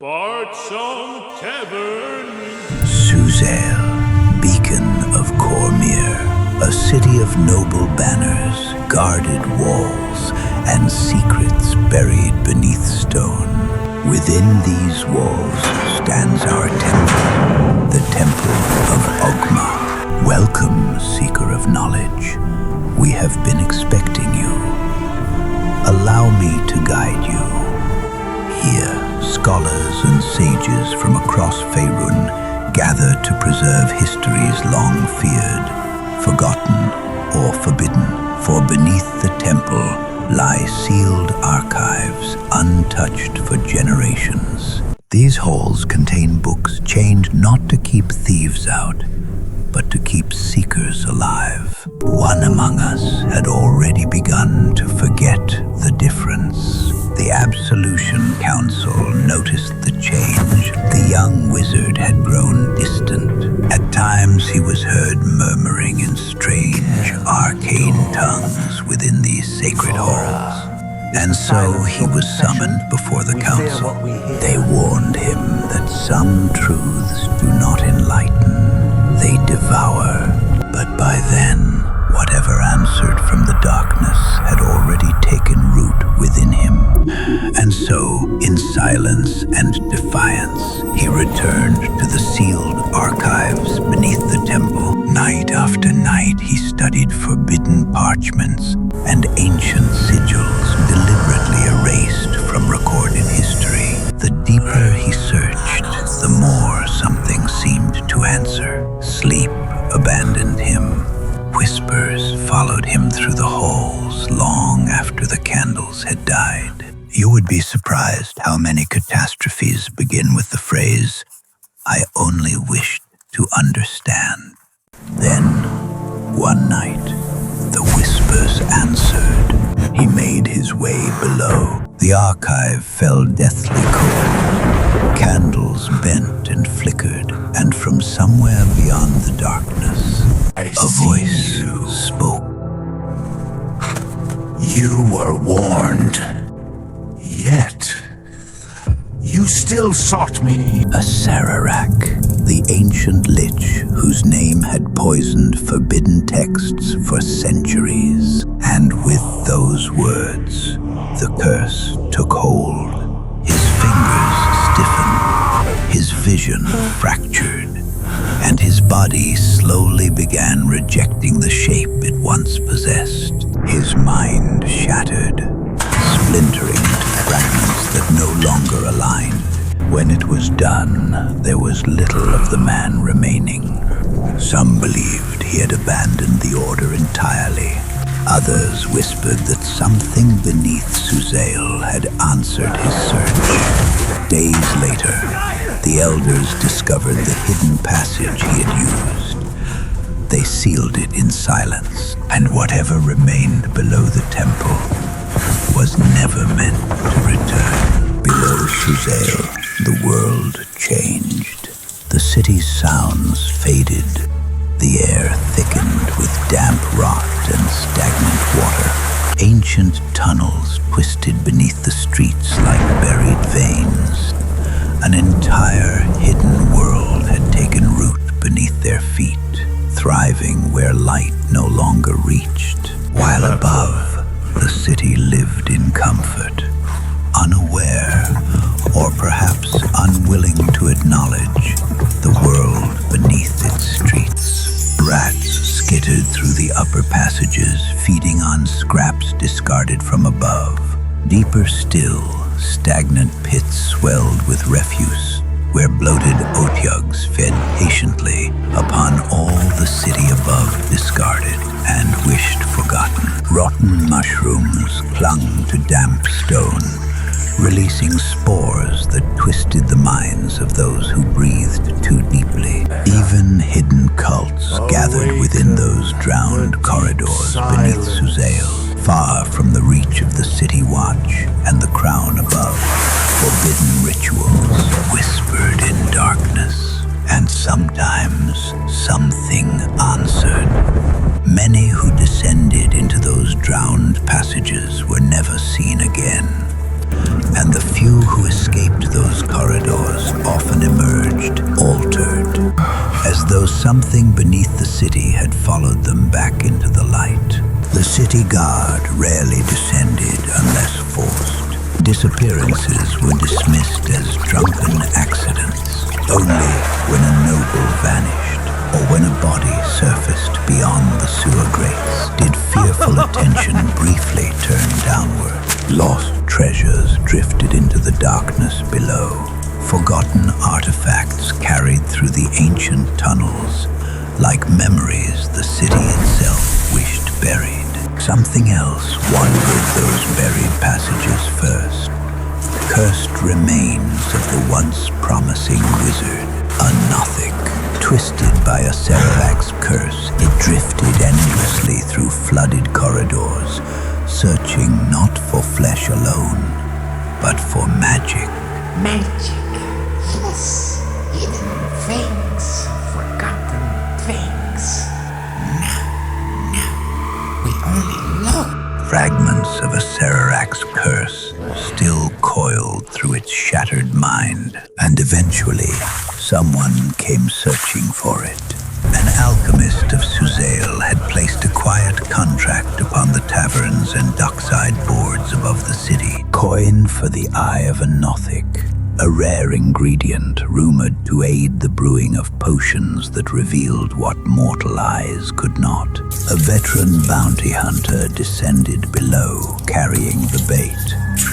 Bartsome Tavern. Suzail, beacon of Cormyr, a city of noble banners, guarded walls, and secrets buried beneath stone. Within these walls stands our temple, the Temple of Agma. Welcome, seeker of knowledge. We have been expecting you. Allow me to guide you. Here, scholars and sages from across Faerun gather to preserve histories long feared, forgotten, or forbidden. For beneath the temple lie sealed archives, untouched for generations. These halls contain books chained not to keep thieves out, but to keep seekers alive. One among us had already begun to forget the difference. The Absolution Council noticed the change. The young wizard had grown distant. At times he was heard murmuring in strange, arcane tongues within these sacred halls. And so he was summoned before the council. They warned him that some truths do not enlighten, they devour. But by then, whatever answered from the darkness had already taken root within him. And so, in silence and defiance, he returned to the sealed archives beneath the temple. Night after night, he studied forbidden parchments and ancient sigils deliberately erased from recorded history. The deeper he searched, the more something seemed to answer. Sleep abandoned him. Whispers followed him through the halls long after the candles had died. You would be surprised how many catastrophes begin with the phrase, "I only wished to understand." Then, one night, the whispers answered. He made his way below. The archive fell deathly cold. Candles bent and flickered, and from somewhere beyond the darkness, a voice spoke. You were warned, yet you still sought me. A Sararak, the ancient lich whose name had poisoned forbidden texts for centuries. And with those words, the curse took hold. His fingers stiffened, his vision fractured, and his body slowly began rejecting the shape it once possessed. His mind shattered, splintering into fragments that no longer aligned. When it was done, there was little of the man remaining. Some believed he had abandoned the order entirely. Others whispered that something beneath Suzail had answered his search. Days later, the elders discovered the hidden passage he had used. They sealed it in silence, and whatever remained below the temple was never meant to return. Below Suzail, the world changed. The city's sounds faded. The air thickened with damp rot and stagnant water. Ancient tunnels twisted beneath the streets like buried veins. An entire hidden world had taken root beneath their feet, thriving where light no longer reached. While above, the city lived in comfort, unaware, or perhaps unwilling to acknowledge, the world beneath its streets. Rats skittered through the upper passages, feeding on scraps discarded from above. Deeper still, stagnant pits swelled with refuse, where bloated otyugs fed patiently upon all the city above discarded and wished forgotten. Rotten mushrooms clung to damp stone, releasing spores that twisted the minds of those who breathed too deeply. Even hidden cults gathered within those drowned corridors beneath Suzail, far from the reach of the city watch and the crown above. Forbidden rituals whispered in darkness, and sometimes something answered. Many who descended into those drowned passages were never seen again, and the few who escaped those corridors something beneath the city had followed them back into the light. The city guard rarely descended unless forced. Disappearances were dismissed as drunken accidents. Only when a noble vanished, or when a body surfaced beyond the sewer grates, did fearful attention briefly turn downward. Lost treasures drifted into the darkness below. Forgotten artifacts carried through the ancient tunnels, like memories the city itself wished buried. Something else wandered those buried passages first. Cursed remains of the once promising wizard, a Nothic. Twisted by a Saravak's curse, it drifted endlessly through flooded corridors, searching not for flesh alone, but for magic. Magic, yes, hidden things, forgotten things. No, we only look. Fragments of a Saravak's curse still coiled through its shattered mind, and eventually someone came searching for it. An alchemist of Suzail had placed a quiet contract upon the taverns and dockside boards above the city. Coin for the eye of a Nothic, a rare ingredient rumored to aid the brewing of potions that revealed what mortal eyes could not. A veteran bounty hunter descended below, carrying the bait.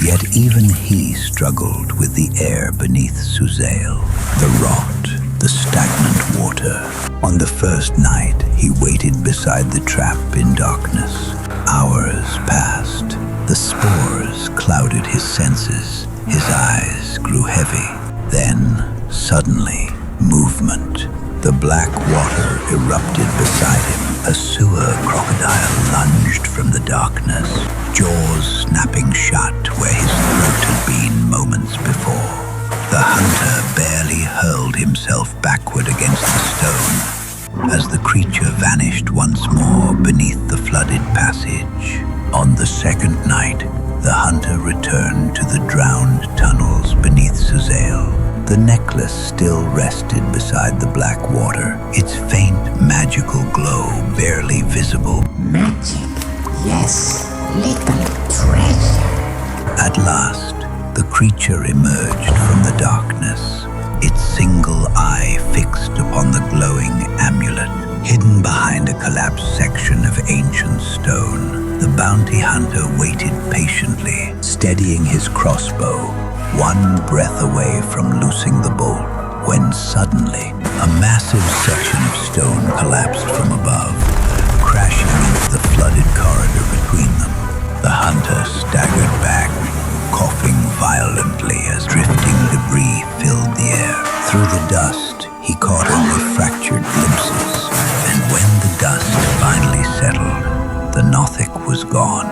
Yet even he struggled with the air beneath Suzail, the rot, the stagnant water. On the first night, he waited beside the trap in darkness. Hours passed. The spores clouded his senses. His eyes grew heavy. Then, suddenly, movement. The black water erupted beside him. A sewer crocodile lunged from the darkness, jaws snapping shut where his throat had been moments before. The hunter barely hurled himself backward against the stone as the creature vanished once more beneath the flooded passage. On the second night, the hunter returned to the drowned tunnels beneath Suzail. The necklace still rested beside the black water, its faint magical glow barely visible. Magic, yes, little treasure. At last, the creature emerged from the darkness, its single eye fixed upon the glowing amulet. Hidden behind a collapsed section of ancient stone, the bounty hunter waited patiently, steadying his crossbow, one breath away from loosing the bolt, when suddenly a massive section of stone collapsed from above, crashing into the flooded corridor between them. The hunter staggered back, coughing violently as drifting debris filled the air. Through the dust, he caught only fractured glimpses, and when the dust finally settled, the Nothic was gone,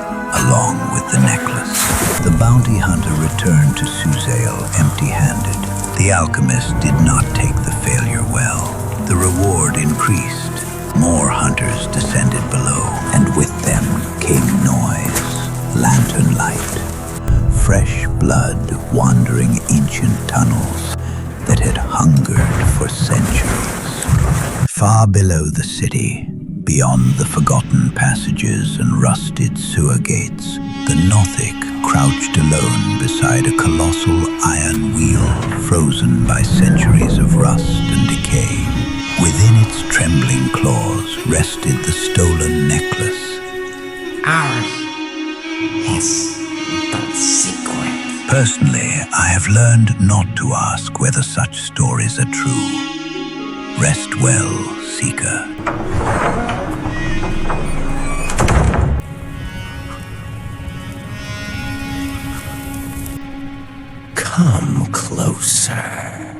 along with the necklace. The bounty hunter returned to Suzail empty-handed. The alchemist did not take the failure well. The reward increased. More hunters descended below, and with them came noise, lantern light, fresh blood wandering ancient tunnels that had hungered for centuries. Far below the city, beyond the forgotten passages and rusted sewer gates, the Nothic crouched alone beside a colossal iron wheel frozen by centuries of rust and decay. Within its trembling claws rested the stolen necklace. Ours, yes, but secret. Personally, I have learned not to ask whether such stories are true. Rest well, Seeker. Come closer.